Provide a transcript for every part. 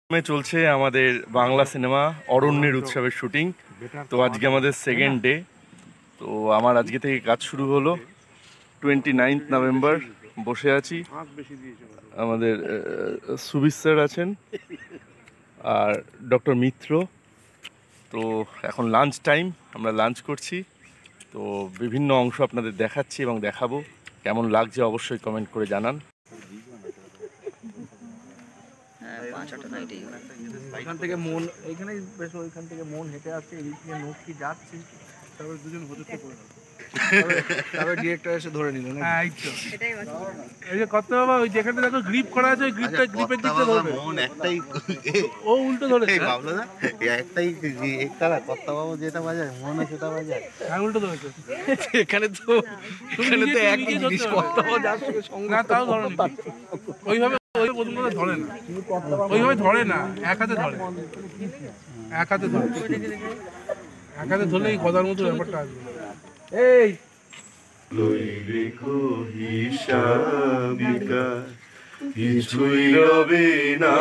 চলছে আমাদের বাংলা সিনেমা অরণ্যের উৎসবের শুটিং। তো আজকে আমাদের সেকেন্ড ডে। তো আমার আজকে থেকে কাজ শুরু হলো। 29 নভেম্বর বসে আছি। আমাদের সুবির স্যার আছেন আর ডক্টর মিত্র। তো এখন লাঞ্চ টাইম, আমরা লাঞ্চ করছি। তো বিভিন্ন অংশ আপনাদের দেখাচ্ছি এবং দেখাবো। কেমন লাগছে অবশ্যই কমেন্ট করে জানান। ওইখান থেকে মন এইখানেই বেশ, ওইখান থেকে মন হেঁটে আসছে, এদিক থেকে নকশি যাচ্ছে, তারপরে দুজন হজুরতে পড়ে গেল। তারপরে ডিরেক্টর এসে ধরে নিল না। এই তো এই যে কত বাবা, ওই যেখানে দেখো গ্রিপ করা আছে, ওই গ্রিপটা গ্রিপের দিকে ধরবে। মন একটাই, ও উল্টো ধরে এই বাবলা না, একটাই একটারা কত বাবা যেটা বাজায় মনে সেটা বাজায়, হ্যাঁ উল্টো ধরেছে। এখানে তো একই জিনিস কত বাবা যার সঙ্গে সঙ্গে না, তাও ধরে না ওইভাবে, ওই প্রথমটা ধরে না, ওইভাবে ধরে না, এক হাতে ধরে, এক হাতে ধরে, এক হাতে ধরলেই গদার মতো ব্যাপারটা আসবে। এই কিছুই রবে না,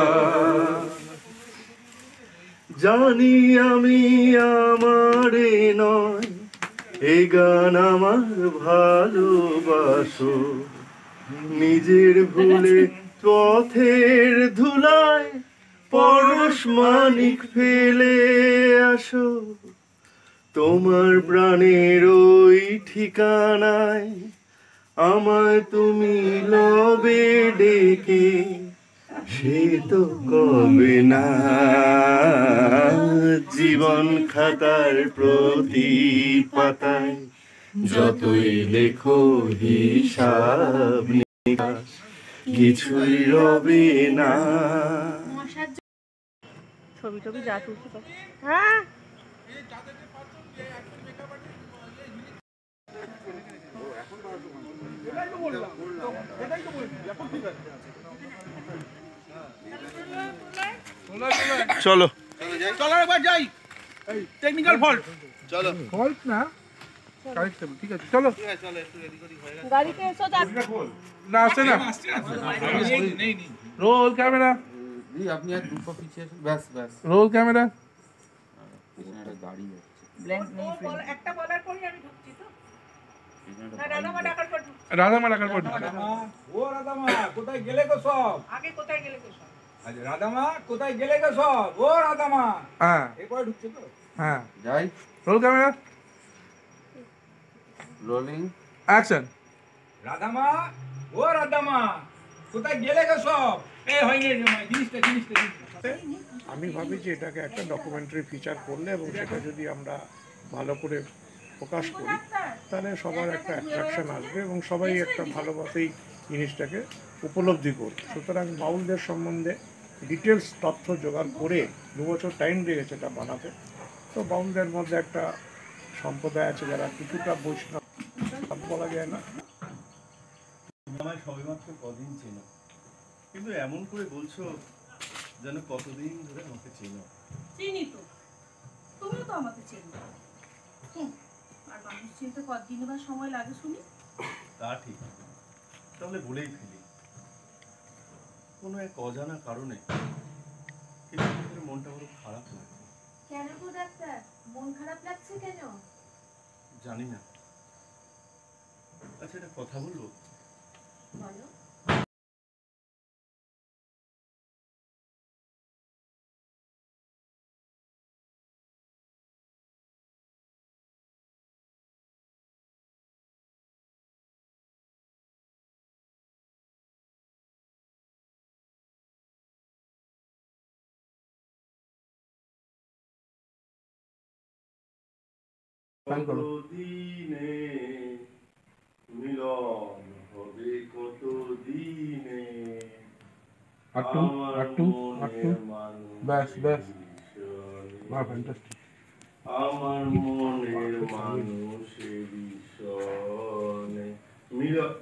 জানি আমি আমারে নয়, এই গান আমার ভালোবাসো, নিজের ভুলে পথের ধুলায় পরশ মানিক ফেলে আসো, তোমার প্রাণের ওই ঠিকানায় আমায় তুমি লবে ডেকে, সে তো কবে না। জীবন খাতার প্রতি পাতায় যতই লেখো হিসাব নিকাশ, কিছুই রবে না। ছবি টবি যা তুলছে, হ্যাঁ চলো চলো এবার যাই। টেকনিক্যাল ফল্ট, চলো ফল্ট না, কারেক্ট, ঠিক আছে চলো। গাড়িতে এসো, না আসছে না, রোল ক্যামেরা, আপনি আর দুটো পিছিয়ে ব্যাস ব্যাস, রোল ক্যামেরা। গাড়ি একটা বলার পরই আমি ঢুকছি। তো রাধামা ডাকার পর ও রাধামা কোথায় গেলে গো সব, আগে কোথায় গেলে গো সব, আচ্ছা রাধামা কোথায় গেলে গো সব, ও রাধামা, হ্যাঁ এরপরে ঢুকছে তো, হ্যাঁ যাই। Roll camera, rolling action. রাধামা ও রাধামা কোথায় গেলে গো সব, এই হয়নি জিনিসটা জিনিসটা। আমি ভাবি যে এটাকে একটা ডকুমেন্টারি ফিচার করলে এবং সেটা যদি আমরা ভালো করে প্রকাশ করি, তাহলে সবার একটা অ্যাট্রাকশন আসবে এবং সবাই একটা ভালোভাবেই জিনিসটাকে উপলব্ধি করবে। সুতরাং বাউলদের সম্বন্ধে ডিটেলস তথ্য জোগাড় করে 2 বছর টাইম লেগেছে এটা বানাতে। তো বাউলদের মধ্যে একটা সম্প্রদায় আছে যারা কিছুটা বৈষ্ণব বলা যায় না, আমায় সবেমাত্র কদিন চেনো, কিন্তু এমন করে বলছো যেন কতদিন ধরে আমাকে চেনো। চিনি তো, তুমিও তো আমাকে চেনো। আর মানুষ চিনতে কতদিন বা সময় লাগে শুনি। তা ঠিক, তাহলে বলেই ফেলি। কোনো এক অজানা কারণে কিন্তু মনটা বড় খারাপ লাগছে। কেন গো ডাক্তার, মন খারাপ লাগছে কেন? জানি না। আচ্ছা একটা কথা বলবো? বলো। কতদিনে মিলন হবে, কতদিনে ব্যাস ব্যাস, ফ্যান্টাস্টিক। আমার মনের মানুষের সনে মিলন।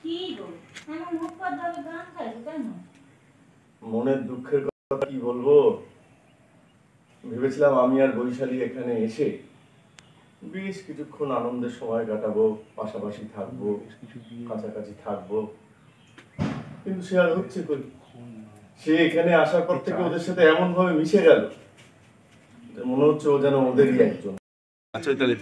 কি গো, আমার মুখ পর ধরে গান গাইছো কেন? মনের দুঃখের কথা কি বলবো, ভেবেছিলাম আমি আর বৈশালী এখানে এসে বেশ কিছুক্ষণ আনন্দের সময় কাটাবো, পাশাপাশি থাকবো, কাছাকাছি থাকবো, কিন্তু সে আর হচ্ছে কই। সে এখানে আসার পর থেকে ওদের সাথে এমন ভাবে মিশে গেল, মনে হচ্ছে ও যেন ওদেরই একজন। আচ্ছা তাহলে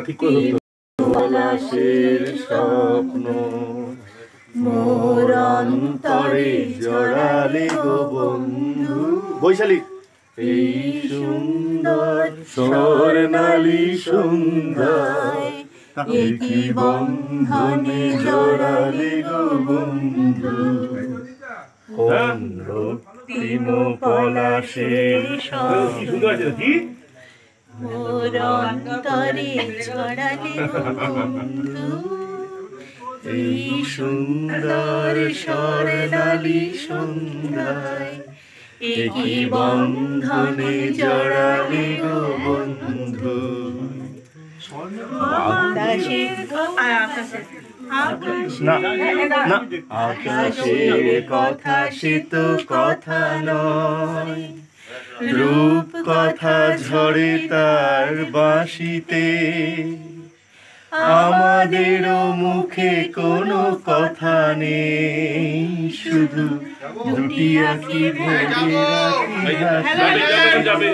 ঠিক করে স্বপ্ন মোর অন্তরে জড়ালে গো বন্ধু। বৈশালী এই সুন্দর স্বর্ণালী সুন্দর কি বন্ধনে জড়ালে গো বন্ধু। রক্তিম পলাশের মোর অন্তরে জড়ালে গো বন্ধু। এই সুন্দর স্বর্ণালী সুন্দর কি বন্ধনে জড়ালে গো বন্ধু। আকাশের কথা সে তো কথা নয়, রূপ কথা ঝরে তার বাঁশিতে। আমাদেরও মুখে কোনো কথা নেই, শুধু দুটি আঁখি ভেবে রাখি।